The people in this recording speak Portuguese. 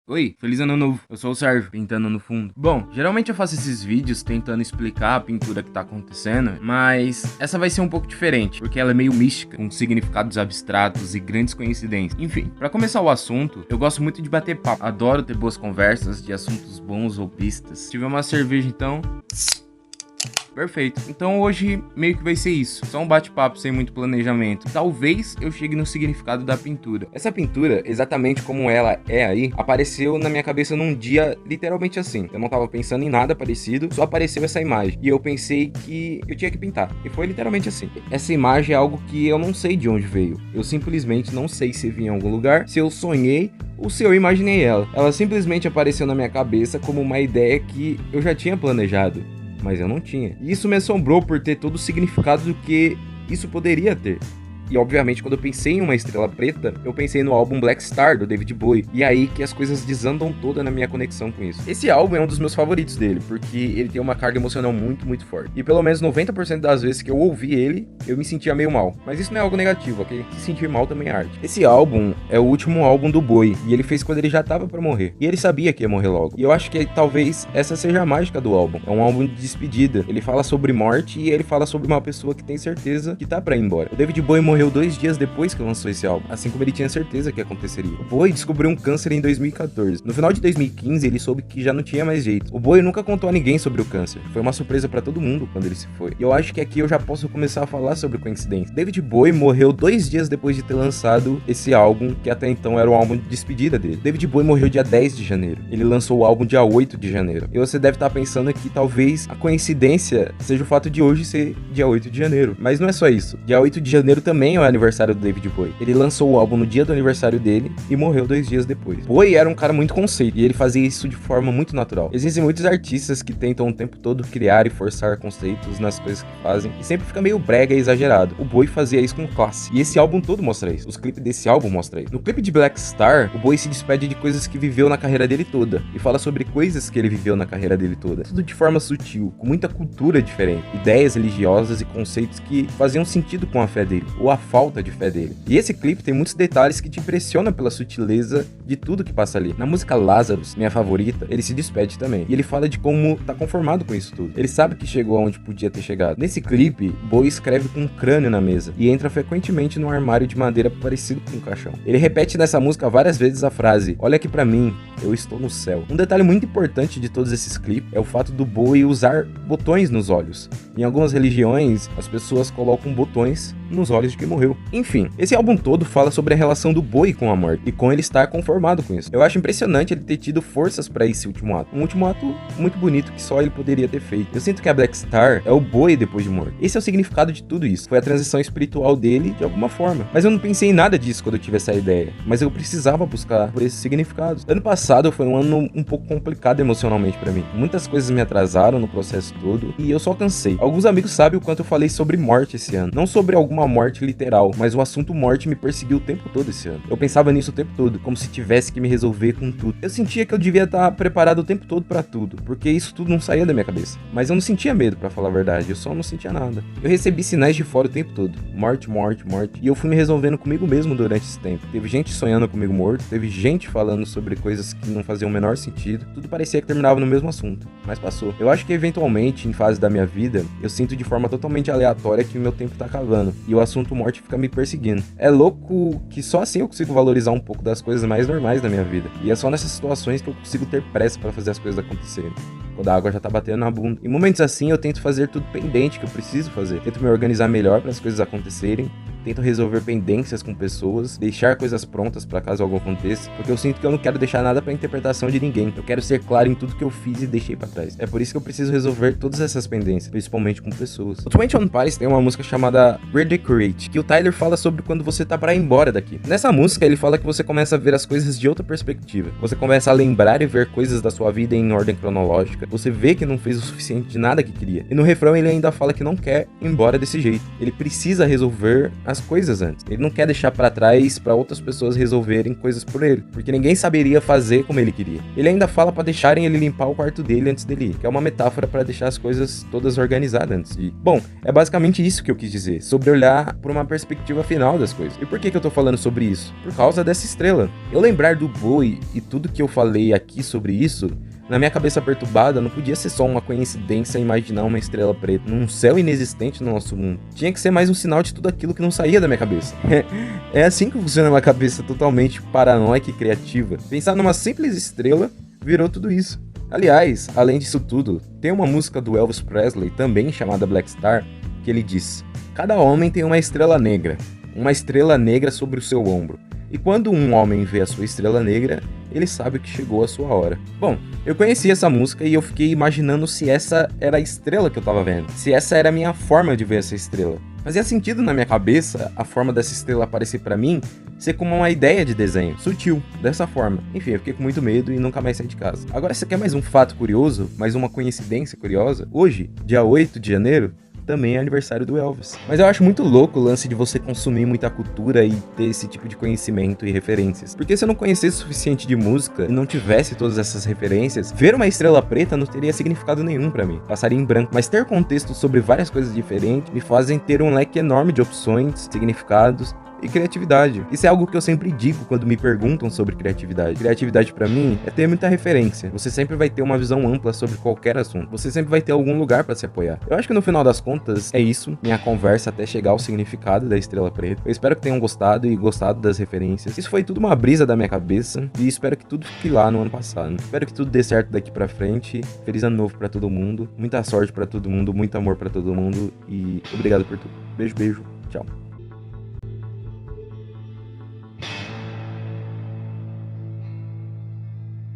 Oi, feliz ano novo. Eu sou o Sérgio, pintando no fundo. Bom, geralmente eu faço esses vídeos tentando explicar a pintura que tá acontecendo, mas essa vai ser um pouco diferente, porque ela é meio mística, com significados abstratos e grandes coincidências. Enfim, pra começar o assunto, eu gosto muito de bater papo. Adoro ter boas conversas de assuntos bons ou pistas. Se tiver uma cerveja então... Perfeito. Então hoje meio que vai ser isso. Só um bate-papo sem muito planejamento. Talvez eu chegue no significado da pintura. Essa pintura, exatamente como ela é aí, apareceu na minha cabeça num dia literalmente assim. Eu não tava pensando em nada parecido, só apareceu essa imagem. E eu pensei que eu tinha que pintar. E foi literalmente assim. Essa imagem é algo que eu não sei de onde veio. Eu simplesmente não sei se vinha em algum lugar, se eu sonhei ou se eu imaginei ela. Ela simplesmente apareceu na minha cabeça como uma ideia que eu já tinha planejado, mas eu não tinha. E isso me assombrou por ter todo o significado do que isso poderia ter. E obviamente quando eu pensei em Uma Estrela Preta, eu pensei no álbum Black Star, do David Bowie. E aí que as coisas desandam toda na minha conexão com isso. Esse álbum é um dos meus favoritos dele, porque ele tem uma carga emocional muito forte. E pelo menos 90% das vezes que eu ouvi ele, eu me sentia meio mal. Mas isso não é algo negativo, ok? Se sentir mal também é arte. Esse álbum é o último álbum do Bowie, e ele fez quando ele já tava pra morrer. E ele sabia que ia morrer logo. E eu acho que talvez essa seja a mágica do álbum. É um álbum de despedida. Ele fala sobre morte e ele fala sobre uma pessoa que tem certeza que tá pra ir embora. O David Bowie morreu 2 dias depois que lançou esse álbum, assim como ele tinha certeza que aconteceria. O Bowie descobriu um câncer em 2014. No final de 2015, ele soube que já não tinha mais jeito. O Bowie nunca contou a ninguém sobre o câncer. Foi uma surpresa pra todo mundo quando ele se foi. E eu acho que aqui eu já posso começar a falar sobre coincidência. David Bowie morreu 2 dias depois de ter lançado esse álbum, que até então era o álbum de despedida dele. David Bowie morreu dia 10 de janeiro. Ele lançou o álbum dia 8 de janeiro. E você deve estar pensando que talvez a coincidência seja o fato de hoje ser dia 8 de janeiro. Mas não é só isso. Dia 8 de janeiro também é o aniversário do David Bowie. Ele lançou o álbum no dia do aniversário dele e morreu 2 dias depois. Bowie era um cara muito conceito e ele fazia isso de forma muito natural. Existem muitos artistas que tentam o tempo todo criar e forçar conceitos nas coisas que fazem e sempre fica meio brega e exagerado. O Bowie fazia isso com classe. E esse álbum todo mostra isso. Os clipes desse álbum mostram isso. No clipe de Black Star, o Bowie se despede de coisas que viveu na carreira dele toda e fala sobre coisas que ele viveu na carreira dele toda. Tudo de forma sutil, com muita cultura diferente, ideias religiosas e conceitos que faziam sentido com a fé dele, ou a falta de fé dele. E esse clipe tem muitos detalhes que te impressionam pela sutileza de tudo que passa ali. Na música Lazarus, minha favorita, ele se despede também. E ele fala de como tá conformado com isso tudo. Ele sabe que chegou aonde podia ter chegado. Nesse clipe, Bowie escreve com um crânio na mesa e entra frequentemente num armário de madeira parecido com um caixão. Ele repete nessa música várias vezes a frase: "Olha aqui pra mim, eu estou no céu". Um detalhe muito importante de todos esses clipes é o fato do Bowie usar botões nos olhos. Em algumas religiões, as pessoas colocam botões nos olhos de quem morreu. Enfim, esse álbum todo fala sobre a relação do Bowie com a morte e com ele estar conformado com isso. Eu acho impressionante ele ter tido forças pra esse último ato. Um último ato muito bonito que só ele poderia ter feito. Eu sinto que a Black Star é o Bowie depois de morto. Esse é o significado de tudo isso. Foi a transição espiritual dele de alguma forma. Mas eu não pensei em nada disso quando eu tive essa ideia. Mas eu precisava buscar por esses significados. Ano passado foi um ano um pouco complicado emocionalmente pra mim. Muitas coisas me atrasaram no processo todo e eu só cansei. Alguns amigos sabem o quanto eu falei sobre morte esse ano. Não sobre alguma morte literal, mas o assunto morte me perseguiu o tempo todo esse ano. Eu pensava nisso o tempo todo, como se tivesse que me resolver com tudo. Eu sentia que eu devia estar preparado o tempo todo pra tudo, porque isso tudo não saía da minha cabeça. Mas eu não sentia medo, pra falar a verdade, eu só não sentia nada. Eu recebi sinais de fora o tempo todo. Morte, e eu fui me resolvendo comigo mesmo durante esse tempo. Teve gente sonhando comigo morto, teve gente falando sobre coisas que não faziam o menor sentido. Tudo parecia que terminava no mesmo assunto, mas passou. Eu acho que eventualmente, em fase da minha vida, eu sinto de forma totalmente aleatória que o meu tempo tá acabando, e o assunto morte fica me perseguindo. É louco que só assim eu consigo valorizar um pouco das coisas mais normais da minha vida. E é só nessas situações que eu consigo ter pressa pra fazer as coisas acontecerem. Quando a água já tá batendo na bunda. Em momentos assim eu tento fazer tudo pendente que eu preciso fazer. Tento me organizar melhor para as coisas acontecerem. Tento resolver pendências com pessoas, deixar coisas prontas para caso algo aconteça, porque eu sinto que eu não quero deixar nada para interpretação de ninguém. Eu quero ser claro em tudo que eu fiz e deixei para trás. É por isso que eu preciso resolver todas essas pendências, principalmente com pessoas. O 21 Pilots tem uma música chamada Redecorate, que o Tyler fala sobre quando você tá para ir embora daqui. Nessa música ele fala que você começa a ver as coisas de outra perspectiva. Você começa a lembrar e ver coisas da sua vida em ordem cronológica. Você vê que não fez o suficiente de nada que queria. E no refrão ele ainda fala que não quer ir embora desse jeito. Ele precisa resolver as as coisas antes. Ele não quer deixar pra trás pra outras pessoas resolverem coisas por ele, porque ninguém saberia fazer como ele queria. Ele ainda fala pra deixarem ele limpar o quarto dele antes dele ir, que é uma metáfora pra deixar as coisas todas organizadas antes de ir. Bom, é basicamente isso que eu quis dizer, sobre olhar por uma perspectiva final das coisas. E por que eu tô falando sobre isso? Por causa dessa estrela. Eu lembrar do Bowie e tudo que eu falei aqui sobre isso, na minha cabeça perturbada, não podia ser só uma coincidência imaginar uma estrela preta num céu inexistente no nosso mundo. Tinha que ser mais um sinal de tudo aquilo que não saía da minha cabeça. É assim que funciona uma cabeça totalmente paranoica e criativa. Pensar numa simples estrela virou tudo isso. Aliás, além disso tudo, tem uma música do Elvis Presley, também chamada Black Star, que ele diz: cada homem tem uma estrela negra sobre o seu ombro. E quando um homem vê a sua estrela negra, ele sabe que chegou a sua hora. Bom, eu conheci essa música e eu fiquei imaginando se essa era a estrela que eu tava vendo. Se essa era a minha forma de ver essa estrela. Fazia sentido na minha cabeça a forma dessa estrela aparecer pra mim ser como uma ideia de desenho, sutil, dessa forma. Enfim, eu fiquei com muito medo e nunca mais saí de casa. Agora, você quer mais um fato curioso? Mais uma coincidência curiosa? Hoje, dia 8 de janeiro, também é aniversário do Elvis. Mas eu acho muito louco o lance de você consumir muita cultura e ter esse tipo de conhecimento e referências. Porque se eu não conhecesse o suficiente de música e não tivesse todas essas referências, ver uma estrela preta não teria significado nenhum pra mim. Passaria em branco. Mas ter contexto sobre várias coisas diferentes me fazem ter um leque enorme de opções, significados e criatividade. Isso é algo que eu sempre digo quando me perguntam sobre criatividade. Criatividade pra mim é ter muita referência. Você sempre vai ter uma visão ampla sobre qualquer assunto. Você sempre vai ter algum lugar pra se apoiar. Eu acho que no final das contas é isso, minha conversa até chegar ao significado da estrela preta. Eu espero que tenham gostado e gostado das referências. Isso foi tudo uma brisa da minha cabeça e espero que tudo fique lá no ano passado. Espero que tudo dê certo daqui pra frente. Feliz ano novo pra todo mundo. Muita sorte pra todo mundo, muito amor pra todo mundo e obrigado por tudo. Beijo, beijo. Tchau.